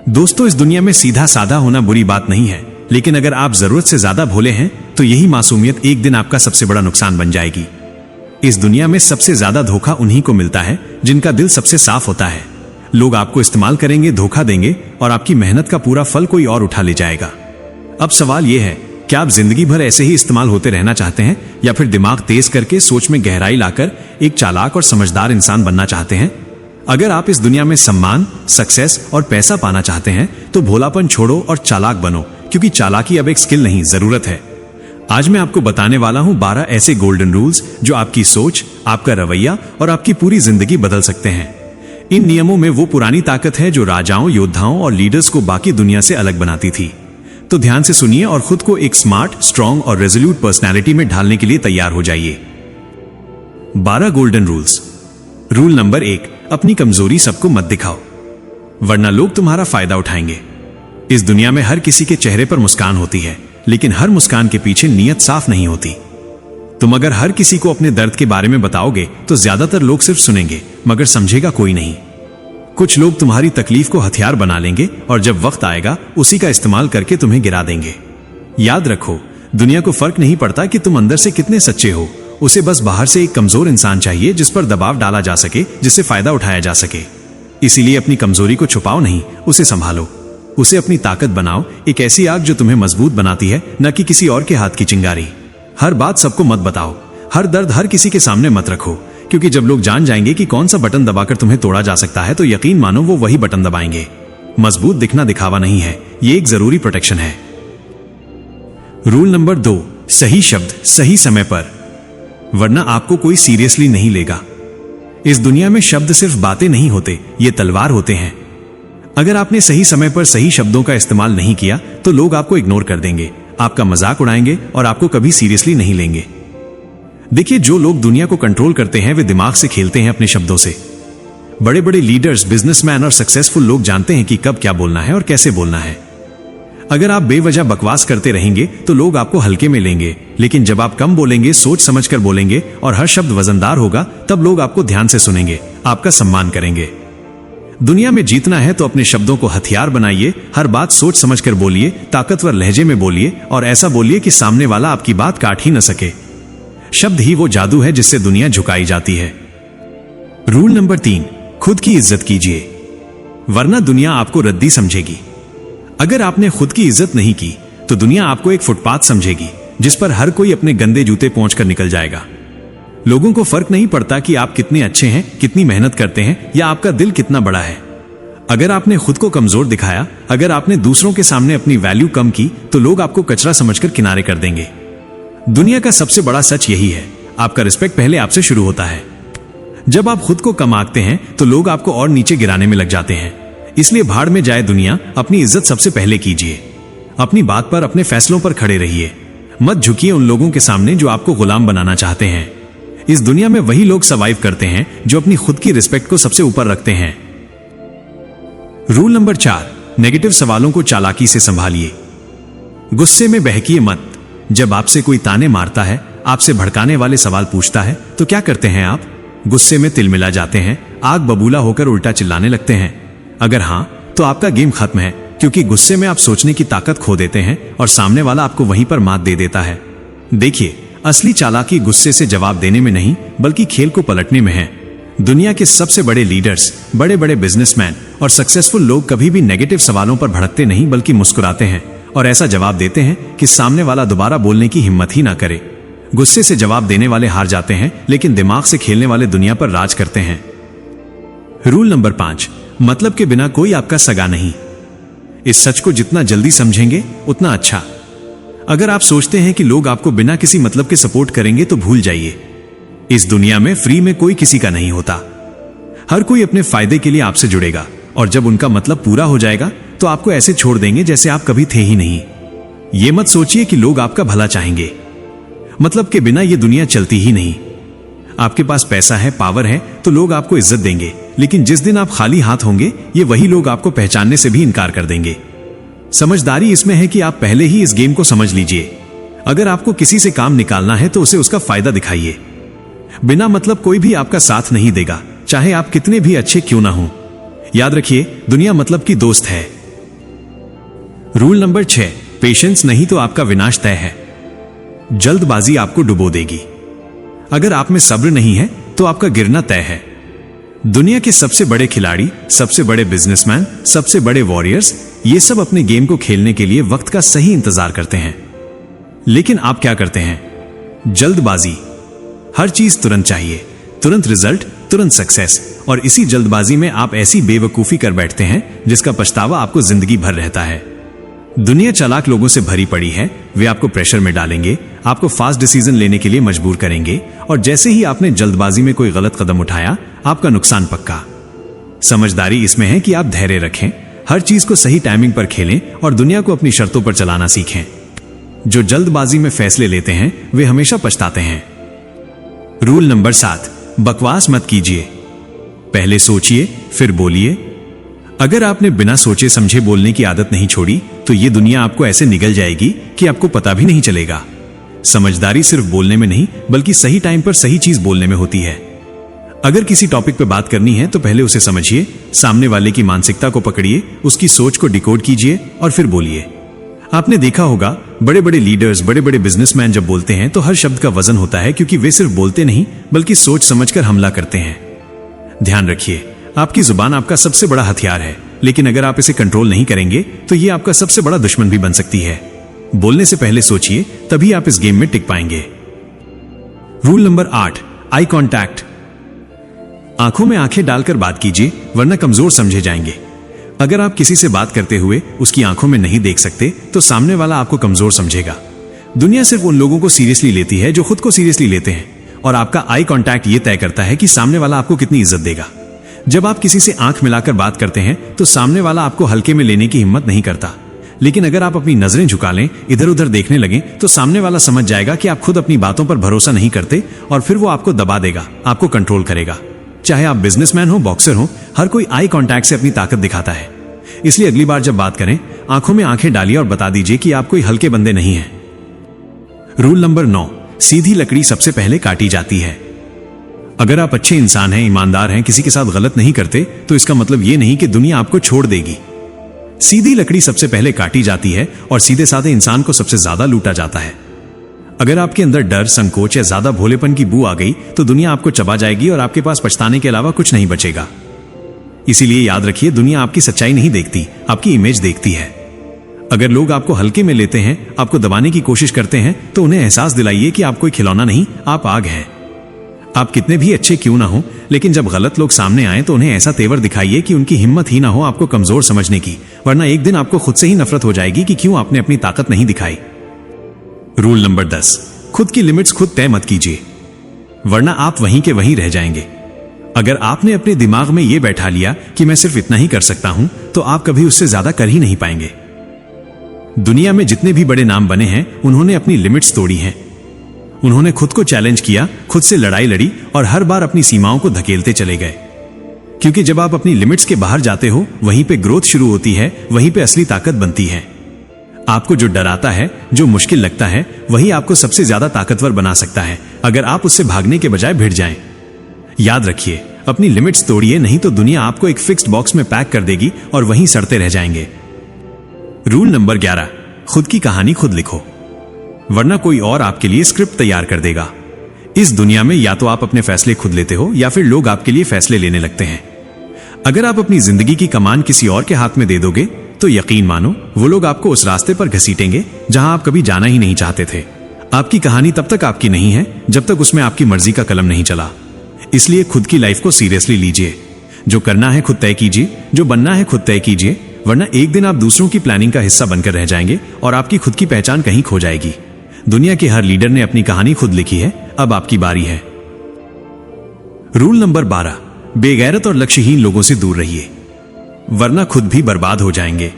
दोस्तों, इस दुनिया में सीधा साधा होना बुरी बात नहीं है, लेकिन अगर आप जरूरत से ज्यादा भोले हैं तो यही मासूमियत एक दिन आपका सबसे बड़ा नुकसान बन जाएगी। इस दुनिया में सबसे ज्यादा धोखा उन्हीं को मिलता है जिनका दिल सबसे साफ होता है। लोग आपको इस्तेमाल करेंगे, धोखा देंगे और आपकी मेहनत का पूरा फल कोई और उठा ले जाएगा। अब सवाल यह है, क्या आप जिंदगी भर ऐसे ही इस्तेमाल होते रहना चाहते हैं या फिर दिमाग तेज करके सोच में गहराई लाकर एक चालाक और समझदार इंसान बनना चाहते हैं? अगर आप इस दुनिया में सम्मान, सक्सेस और पैसा पाना चाहते हैं तो भोलापन छोड़ो और चालाक बनो, क्योंकि चालाकी अब एक स्किल नहीं, जरूरत है। आज मैं आपको बताने वाला हूं 12 ऐसे गोल्डन रूल्स जो आपकी सोच, आपका रवैया और आपकी पूरी जिंदगी बदल सकते हैं। इन नियमों में वो पुरानी ताकत है जो राजाओं, योद्धाओं और लीडर्स को बाकी दुनिया से अलग बनाती थी। तो ध्यान से सुनिए और खुद को एक स्मार्ट, स्ट्रॉन्ग और रेजोल्यूट पर्सनैलिटी में ढालने के लिए तैयार हो जाइए। 12 गोल्डन रूल्स। रूल नंबर 1, अपनी कमजोरी सबको मत दिखाओ, वरना लोग तुम्हारा फायदा उठाएंगे। इस दुनिया में हर किसी के चेहरे पर मुस्कान होती है, लेकिन हर मुस्कान के पीछे नीयत साफ नहीं होती। तुम अगर हर किसी को अपने दर्द के बारे में बताओगे तो ज्यादातर लोग सिर्फ सुनेंगे, मगर समझेगा कोई नहीं। कुछ लोग तुम्हारी तकलीफ को हथियार बना लेंगे और जब वक्त आएगा उसी का इस्तेमाल करके तुम्हें गिरा देंगे। याद रखो, दुनिया को फर्क नहीं पड़ता कि तुम अंदर से कितने सच्चे हो, उसे बस बाहर से एक कमजोर इंसान चाहिए जिस पर दबाव डाला जा सके, जिससे फायदा उठाया जा सके। इसीलिए अपनी कमजोरी को छुपाओ नहीं, उसे संभालो, उसे अपनी ताकत बनाओ, एक ऐसी आग जो तुम्हें मजबूत बनाती है, न कि किसी और के हाथ की चिंगारी। हर बात सबको मत बताओ, हर दर्द हर किसी के सामने मत रखो, क्योंकि जब लोग जान जाएंगे कि कौन सा बटन दबाकर तुम्हें तोड़ा जा सकता है तो यकीन मानो वो वही बटन दबाएंगे। मजबूत दिखना दिखावा नहीं है, ये एक जरूरी प्रोटेक्शन है। रूल नंबर 2, सही शब्द सही समय पर, वरना आपको कोई सीरियसली नहीं लेगा। इस दुनिया में शब्द सिर्फ बातें नहीं होते, ये तलवार होते हैं। अगर आपने सही समय पर सही शब्दों का इस्तेमाल नहीं किया तो लोग आपको इग्नोर कर देंगे, आपका मजाक उड़ाएंगे और आपको कभी सीरियसली नहीं लेंगे। देखिए, जो लोग दुनिया को कंट्रोल करते हैं वे दिमाग से खेलते हैं, अपने शब्दों से। बड़े बड़े लीडर्स, बिजनेसमैन और सक्सेसफुल लोग जानते हैं कि कब क्या बोलना है और कैसे बोलना है। अगर आप बेवजह बकवास करते रहेंगे तो लोग आपको हल्के में लेंगे, लेकिन जब आप कम बोलेंगे, सोच समझकर बोलेंगे और हर शब्द वजनदार होगा, तब लोग आपको ध्यान से सुनेंगे, आपका सम्मान करेंगे। दुनिया में जीतना है तो अपने शब्दों को हथियार बनाइए, हर बात सोच समझकर बोलिए, ताकतवर लहजे में बोलिए और ऐसा बोलिए कि सामने वाला आपकी बात काट ही न सके। शब्द ही वो जादू है जिससे दुनिया झुकाई जाती है। रूल नंबर 3, खुद की इज्जत कीजिए, वरना दुनिया आपको रद्दी समझेगी। अगर आपने खुद की इज्जत नहीं की तो दुनिया आपको एक फुटपाथ समझेगी जिस पर हर कोई अपने गंदे जूते पहुंचकर निकल जाएगा। लोगों को फर्क नहीं पड़ता कि आप कितने अच्छे हैं, कितनी मेहनत करते हैं या आपका दिल कितना बड़ा है। अगर आपने खुद को कमजोर दिखाया, अगर आपने दूसरों के सामने अपनी वैल्यू कम की तो लोग आपको कचरा समझकर किनारे कर देंगे। दुनिया का सबसे बड़ा सच यही है, आपका रिस्पेक्ट पहले आपसे शुरू होता है। जब आप खुद को कम आंकते हैं तो लोग आपको और नीचे गिराने में लग जाते हैं। इसलिए भाड़ में जाए दुनिया, अपनी इज्जत सबसे पहले कीजिए। अपनी बात पर, अपने फैसलों पर खड़े रहिए। मत झुकिए उन लोगों के सामने जो आपको गुलाम बनाना चाहते हैं। इस दुनिया में वही लोग सर्वाइव करते हैं जो अपनी खुद की रिस्पेक्ट को सबसे ऊपर रखते हैं। रूल नंबर 4, नेगेटिव सवालों को चालाकी से संभालिए। गुस्से में बहकिए मत। जब आपसे कोई ताने मारता है, आपसे भड़काने वाले सवाल पूछता है, तो क्या करते हैं आप? गुस्से में तिलमिला जाते हैं, आग बबूला होकर उल्टा चिल्लाने लगते हैं। अगर हां, तो आपका गेम खत्म है, क्योंकि गुस्से में आप सोचने की ताकत खो देते हैं और सामने वाला आपको वहीं पर मात दे देता है। देखिए, असली चालाकी गुस्से से जवाब देने में नहीं, बल्कि खेल को पलटने में है। दुनिया के सबसे बड़े लीडर्स, बड़े बड़े बिजनेसमैन और सक्सेसफुल लोग कभी भी नेगेटिव सवालों पर भड़कते नहीं, बल्कि मुस्कुराते हैं और ऐसा जवाब देते हैं कि सामने वाला दोबारा बोलने की हिम्मत ही ना करे। गुस्से से जवाब देने वाले हार जाते हैं, लेकिन दिमाग से खेलने वाले दुनिया पर राज करते हैं। रूल नंबर 5, मतलब के बिना कोई आपका सगा नहीं। इस सच को जितना जल्दी समझेंगे उतना अच्छा। अगर आप सोचते हैं कि लोग आपको बिना किसी मतलब के सपोर्ट करेंगे तो भूल जाइए। इस दुनिया में फ्री में कोई किसी का नहीं होता। हर कोई अपने फायदे के लिए आपसे जुड़ेगा और जब उनका मतलब पूरा हो जाएगा तो आपको ऐसे छोड़ देंगे जैसे आप कभी थे ही नहीं। यह मत सोचिए कि लोग आपका भला चाहेंगे। मतलब के बिना यह दुनिया चलती ही नहीं। आपके पास पैसा है, पावर है तो लोग आपको इज्जत देंगे, लेकिन जिस दिन आप खाली हाथ होंगे ये वही लोग आपको पहचानने से भी इनकार कर देंगे। समझदारी इसमें है कि आप पहले ही इस गेम को समझ लीजिए। अगर आपको किसी से काम निकालना है तो उसे उसका फायदा दिखाइए। बिना मतलब कोई भी आपका साथ नहीं देगा, चाहे आप कितने भी अच्छे क्यों ना हो। याद रखिए, दुनिया मतलब की दोस्त है, रूल नंबर 6, पेशेंस नहीं तो आपका विनाश तय है। जल्दबाजी आपको डुबो देगी। अगर आप में सब्र नहीं है तो आपका गिरना तय है। दुनिया के सबसे बड़े खिलाड़ी, सबसे बड़े बिजनेसमैन, सबसे बड़े वॉरियर्स, ये सब अपने गेम को खेलने के लिए वक्त का सही इंतजार करते हैं। लेकिन आप क्या करते हैं? जल्दबाजी। हर चीज तुरंत चाहिए, तुरंत रिजल्ट, तुरंत सक्सेस, और इसी जल्दबाजी में आप ऐसी बेवकूफी कर बैठते हैं जिसका पछतावा आपको जिंदगी भर रहता है। दुनिया चालाक लोगों से भरी पड़ी है। वे आपको प्रेशर में डालेंगे, आपको फास्ट डिसीजन लेने के लिए मजबूर करेंगे, और जैसे ही आपने जल्दबाजी में कोई गलत कदम उठाया, आपका नुकसान पक्का। समझदारी इसमें है कि आप धैर्य रखें, हर चीज को सही टाइमिंग पर खेलें और दुनिया को अपनी शर्तों पर चलाना सीखें। जो जल्दबाजी में फैसले लेते हैं वे हमेशा पछताते हैं। रूल नंबर 7, बकवास मत कीजिए। पहले सोचिए फिर बोलिए। अगर आपने बिना सोचे समझे बोलने की आदत नहीं छोड़ी तो ये दुनिया आपको ऐसे निगल जाएगी कि आपको पता भी नहीं चलेगा। समझदारी सिर्फ बोलने में नहीं बल्कि सही टाइम पर सही चीज बोलने में होती है। अगर किसी टॉपिक पर बात करनी है तो पहले उसे समझिए, सामने वाले की मानसिकता को पकड़िए, उसकी सोच को डिकोड कीजिए और फिर बोलिए। आपने देखा होगा बड़े बड़े लीडर्स, बड़े बड़े बिजनेसमैन जब बोलते हैं तो हर शब्द का वजन होता है, क्योंकि वे सिर्फ बोलते नहीं बल्कि सोच समझकर हमला करते हैं। ध्यान रखिए, आपकी जुबान आपका सबसे बड़ा हथियार है, लेकिन अगर आप इसे कंट्रोल नहीं करेंगे तो ये आपका सबसे बड़ा दुश्मन भी बन सकती है। बोलने से पहले सोचिए, तभी आप इस गेम में टिक पाएंगे। Rule number 8, eye contact. आंखों में आंखें डालकर बात कीजिए, वरना कमजोर समझे जाएंगे। अगर आप किसी से बात करते हुए उसकी आंखों में नहीं देख सकते तो सामने वाला आपको कमजोर समझेगा। दुनिया सिर्फ उन लोगों को सीरियसली लेती है जो खुद को सीरियसली लेते हैं, और आपका आई कांटेक्ट ये तय करता है कि सामने वाला आपको कितनी इज्जत देगा। जब आप किसी से आंख मिलाकर बात करते हैं तो सामने वाला आपको हल्के में लेने की हिम्मत नहीं करता, लेकिन अगर आप अपनी नजरें झुका लें, इधर उधर देखने लगें, तो सामने वाला समझ जाएगा कि आप खुद अपनी बातों पर भरोसा नहीं करते, और फिर वो आपको दबा देगा, आपको कंट्रोल करेगा। चाहे आप बिजनेसमैन हो, बॉक्सर हो, हर कोई आई कांटेक्ट से अपनी ताकत दिखाता है। इसलिए अगली बार जब बात करें, आंखों में आंखें डालिए और बता दीजिए कि आप कोई हल्के बंदे नहीं हैं। रूल नंबर 9, सीधी लकड़ी सबसे पहले काटी जाती है। अगर आप अच्छे इंसान हैं, ईमानदार हैं, किसी के साथ गलत नहीं करते, तो इसका मतलब यह नहीं कि दुनिया आपको छोड़ देगी। सीधी लकड़ी सबसे पहले काटी जाती है और सीधे साधे इंसान को सबसे ज्यादा लूटा जाता है। अगर आपके अंदर डर, संकोच या ज्यादा भोलेपन की बू आ गई तो दुनिया आपको चबा जाएगी और आपके पास पछताने के अलावा कुछ नहीं बचेगा। इसीलिए याद रखिए, दुनिया आपकी सच्चाई नहीं देखती, आपकी इमेज देखती है। अगर लोग आपको हल्के में लेते हैं, आपको दबाने की कोशिश करते हैं, तो उन्हें एहसास दिलाइए कि आप कोई खिलौना नहीं, आप आग हैं। आप कितने भी अच्छे क्यों ना हो, लेकिन जब गलत लोग सामने आए तो उन्हें ऐसा तेवर दिखाइए कि उनकी हिम्मत ही ना हो आपको कमजोर समझने की, वरना एक दिन आपको खुद से ही नफरत हो जाएगी कि क्यों आपने अपनी ताकत नहीं दिखाई। रूल नंबर 10, खुद की लिमिट्स खुद तय मत कीजिए, वरना आप वहीं के वहीं रह जाएंगे। अगर आपने अपने दिमाग में यह बैठा लिया कि मैं सिर्फ इतना ही कर सकता हूं, तो आप कभी उससे ज्यादा कर ही नहीं पाएंगे। दुनिया में जितने भी बड़े नाम बने हैं, उन्होंने अपनी लिमिट्स तोड़ी हैं। उन्होंने खुद को चैलेंज किया, खुद से लड़ाई लड़ी और हर बार अपनी सीमाओं को धकेलते चले गए। क्योंकि जब आप अपनी लिमिट्स के बाहर जाते हो, वहीं पे ग्रोथ शुरू होती है, वहीं पे असली ताकत बनती है। आपको जो डराता है, जो मुश्किल लगता है, वही आपको सबसे ज्यादा ताकतवर बना सकता है, अगर आप उससे भागने के बजाय भिड़ जाएं। याद रखिए, अपनी लिमिट्स तोड़िए, नहीं तो दुनिया आपको एक फिक्स्ड बॉक्स में पैक कर देगी और वहीं सड़ते रह जाएंगे। रूल नंबर 11, खुद की कहानी खुद लिखो, वरना कोई और आपके लिए स्क्रिप्ट तैयार कर देगा। इस दुनिया में या तो आप अपने फैसले खुद लेते हो या फिर लोग आपके लिए फैसले लेने लगते हैं। अगर आप अपनी जिंदगी की कमान किसी और के हाथ में दे दोगे तो यकीन मानो वो लोग आपको उस रास्ते पर घसीटेंगे जहां आप कभी जाना ही नहीं चाहते थे। आपकी कहानी तब तक आपकी नहीं है जब तक उसमें आपकी मर्जी का कलम नहीं चला। इसलिए खुद की लाइफ को सीरियसली लीजिए। जो करना है खुद तय कीजिए, जो बनना है खुद तय कीजिए, वरना एक दिन आप दूसरों की प्लानिंग का हिस्सा बनकर रह जाएंगे और आपकी खुद की पहचान कहीं खो जाएगी। दुनिया के हर लीडर ने अपनी कहानी खुद लिखी है, अब आपकी बारी है। रूल नंबर 12, बेगैरत और लक्ष्यहीन लोगों से दूर रहिए, वरना खुद भी बर्बाद हो जाएंगे।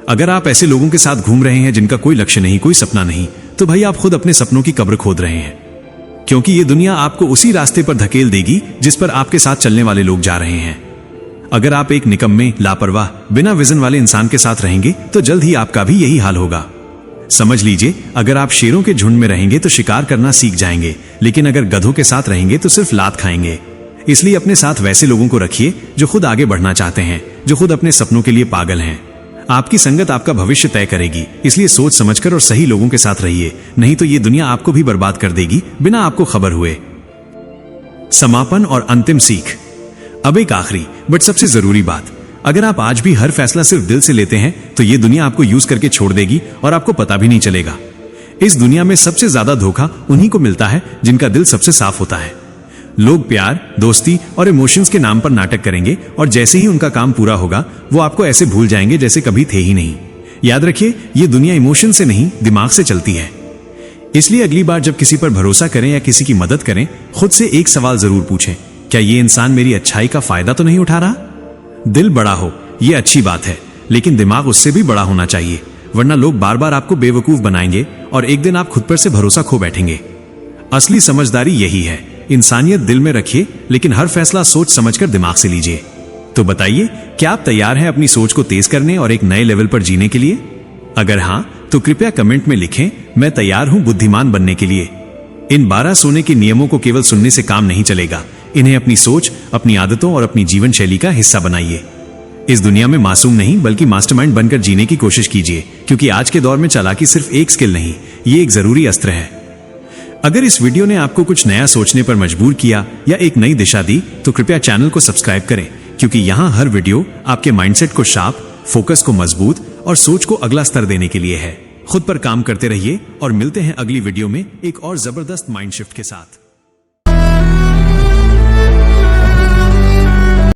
अगर आप ऐसे लोगों के साथ घूम रहे हैं जिनका कोई लक्ष्य नहीं, कोई सपना नहीं, तो भाई आप खुद अपने सपनों की कब्र खोद रहे हैं, क्योंकि ये दुनिया आपको उसी रास्ते पर धकेल देगी जिस पर आपके साथ चलने वाले लोग जा रहे हैं। अगर आप एक निकम्मे, लापरवाह, बिना विजन वाले इंसान के साथ रहेंगे तो जल्द ही आपका भी यही हाल होगा। समझ लीजिए, अगर आप शेरों के झुंड में रहेंगे तो शिकार करना सीख जाएंगे, लेकिन अगर गधों के साथ रहेंगे तो सिर्फ लात खाएंगे। इसलिए अपने साथ वैसे लोगों को रखिए जो खुद आगे बढ़ना चाहते हैं, जो खुद अपने सपनों के लिए पागल हैं। आपकी संगत आपका भविष्य तय करेगी, इसलिए सोच समझकर और सही लोगों के साथ रहिए, नहीं तो ये दुनिया आपको भी बर्बाद कर देगी बिना आपको खबर हुए। समापन और अंतिम सीख। अब एक आखिरी बट सबसे जरूरी बात, अगर आप आज भी हर फैसला सिर्फ दिल से लेते हैं तो ये दुनिया आपको यूज करके छोड़ देगी और आपको पता भी नहीं चलेगा। इस दुनिया में सबसे ज्यादा धोखा उन्हीं को मिलता है जिनका दिल सबसे साफ होता है। लोग प्यार, दोस्ती और इमोशंस के नाम पर नाटक करेंगे और जैसे ही उनका काम पूरा होगा वो आपको ऐसे भूल जाएंगे जैसे कभी थे ही नहीं। याद रखिए, ये दुनिया इमोशन से नहीं दिमाग से चलती है। इसलिए अगली बार जब किसी पर भरोसा करें या किसी की मदद करें, खुद से एक सवाल जरूर पूछें, क्या ये इंसान मेरी अच्छाई का फायदा तो नहीं उठा रहा? दिल बड़ा हो ये अच्छी बात है, लेकिन दिमाग उससे भी बड़ा होना चाहिए, वरना लोग बार बार आपको बेवकूफ बनाएंगे और एक दिन आप खुद पर से भरोसा खो बैठेंगे। असली समझदारी यही है, इंसानियत दिल में रखिए, लेकिन हर फैसला सोच समझकर दिमाग से लीजिए। तो बताइए, क्या आप तैयार हैं अपनी सोच को तेज करने और एक नए लेवल पर जीने के लिए? अगर हां, तो कृपया कमेंट में लिखें, मैं तैयार हूं बुद्धिमान बनने के लिए। इन 12 सोने के नियमों को केवल सुनने से काम नहीं चलेगा, इन्हें अपनी सोच, अपनी आदतों और अपनी जीवन शैली का हिस्सा बनाइए। इस दुनिया में मासूम नहीं बल्कि मास्टरमाइंड बनकर जीने की कोशिश कीजिए, क्योंकि आज के दौर में चालाकी सिर्फ एक स्किल नहीं, ये एक जरूरी अस्त्र है। अगर इस वीडियो ने आपको कुछ नया सोचने पर मजबूर किया या एक नई दिशा दी, तो कृपया चैनल को सब्सक्राइब करें, क्योंकि यहाँ हर वीडियो आपके माइंडसेट को शार्प, फोकस को मजबूत और सोच को अगला स्तर देने के लिए है। खुद पर काम करते रहिए और मिलते हैं अगली वीडियो में एक और जबरदस्त माइंड शिफ्ट के साथ।